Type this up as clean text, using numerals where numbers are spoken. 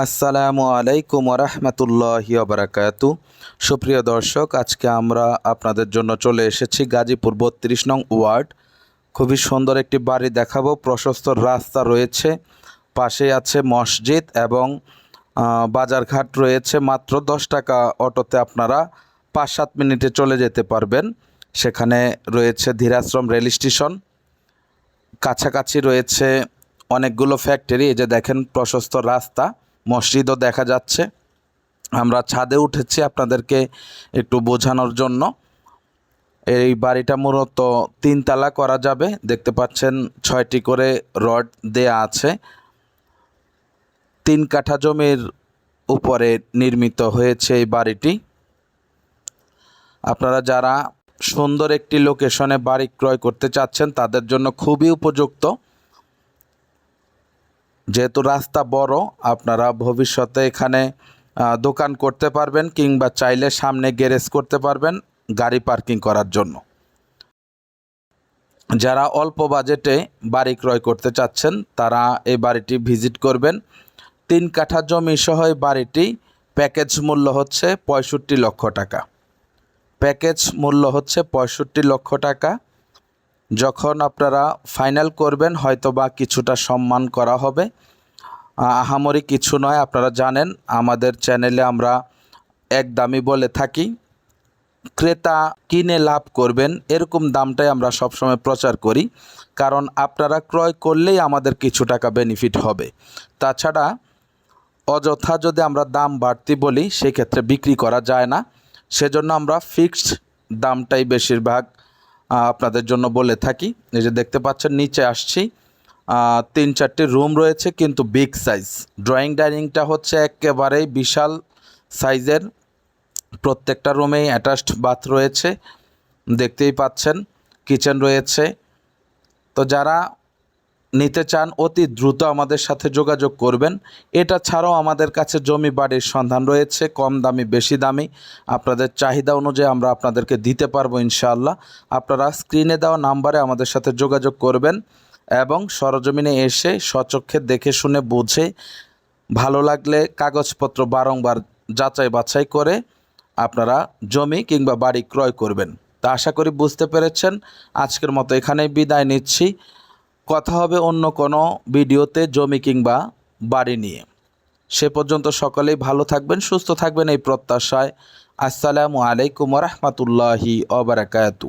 আসসালামু আলাইকুম ওরহমতুল্লাহি ওবারাকাতু। সুপ্রিয় দর্শক, আজকে আমরা আপনাদের জন্য চলে এসেছি গাজীপুর ৩২ নং ওয়ার্ড। খুবই সুন্দর একটি বাড়ি দেখাবো। প্রশস্ত রাস্তা রয়েছে, পাশে আছে মসজিদ এবং বাজারঘাট রয়েছে। মাত্র 10 টাকা অটোতে আপনারা 5-7 মিনিটে চলে যেতে পারবেন। সেখানে রয়েছে ধীরাশ্রম রেল স্টেশন, কাছাকাছি রয়েছে অনেকগুলো ফ্যাক্টরি। এই যে দেখেন প্রশস্ত রাস্তা, মসজিদও দেখা যাচ্ছে। আমরা ছাদে উঠেছি আপনাদেরকে একটু বোঝানোর জন্য। এই বাড়িটা মূলত 3 তলা করা যাবে। দেখতে পাচ্ছেন 6টি করে রড দেয়া আছে। 3 কাঠা জমির উপরে নির্মিত হয়েছে এই বাড়িটি। আপনারা যারা সুন্দর একটি লোকেশনে বাড়ি ক্রয় করতে চাচ্ছেন তাদের জন্য খুবই উপযুক্ত। যেহেতু রাস্তা বড়, আপনারা ভবিষ্যতে এখানে দোকান করতে পারবেন কিংবা চাইলে সামনে গ্যারেজ করতে পারবেন গাড়ি পার্কিং করার জন্য। যারা অল্প বাজেটে বাড়ি ক্রয় করতে চাচ্ছেন তারা এই বাড়িটি ভিজিট করবেন। 3 কাঠা জমি সহ এই বাড়িটি প্যাকেজ মূল্য হচ্ছে 65 লক্ষ টাকা। প্যাকেজ মূল্য হচ্ছে 65 লক্ষ টাকা। যখন আপনারা ফাইনাল করবেন হয়তোবা কিছুটা সম্মান করা হবে। আহামরি কিছু নয়। আপনারা জানেন আমাদের চ্যানেলে আমরা একদমই বলে থাকি, ক্রেতা কিনে লাভ করবেন এরকম দামটাই আমরা সবসময় প্রচার করি, কারণ আপনারা ক্রয় করলেই আমাদের কিছু টাকা বেনিফিট হবে। তাছাড়া অযথা যদি আমরা দাম বাড়তি বলি সেক্ষেত্রে বিক্রি করা যায় না। সেজন্য আমরা ফিক্সড দামটাই বেশিরভাগ আপনাদের জন্য বলে থাকি। এই যে দেখতে পাচ্ছেন নিচে আসছি, 3-4টি রুম রয়েছে কিন্তু বিগ সাইজ। ড্রয়িং ডাইনিংটা হচ্ছে একেবারেই বিশাল সাইজের। প্রত্যেকটা রুমেই অ্যাটাচড বাথ রয়েছে, দেখতেই পাচ্ছেন। কিচেন রয়েছে। তো যারা নিতে চান অতি দ্রুত আমাদের সাথে যোগাযোগ করবেন। এটা ছাড়াও আমাদের কাছে জমি বাড়ির সন্ধান রয়েছে, কম দামি বেশি দামি। আপনাদের চাহিদা অনুযায়ী আমরা আপনাদেরকে দিতে পারবো ইনশাআল্লাহ। আপনারা স্ক্রিনে দেওয়া নাম্বারে আমাদের সাথে যোগাযোগ করবেন এবং সরজমিনে এসে স্বচক্ষে দেখে শুনে বুঝে ভালো লাগলে কাগজপত্র বারংবার যাচাই বাছাই করে আপনারা জমি কিংবা বাড়ি ক্রয় করবেন। তা আশা করি বুঝতে পেরেছেন। আজকের মতো এখানেই বিদায় নিচ্ছি। কথা হবে অন্য কোনো ভিডিওতে জমি কিংবা বাড়ি নিয়ে। সে পর্যন্ত সকলেই ভালো থাকবেন, সুস্থ থাকবেন এই প্রত্যাশায়। আসসালামু আলাইকুম ওয়া রাহমাতুল্লাহি ওয়া বারাকাতুহু।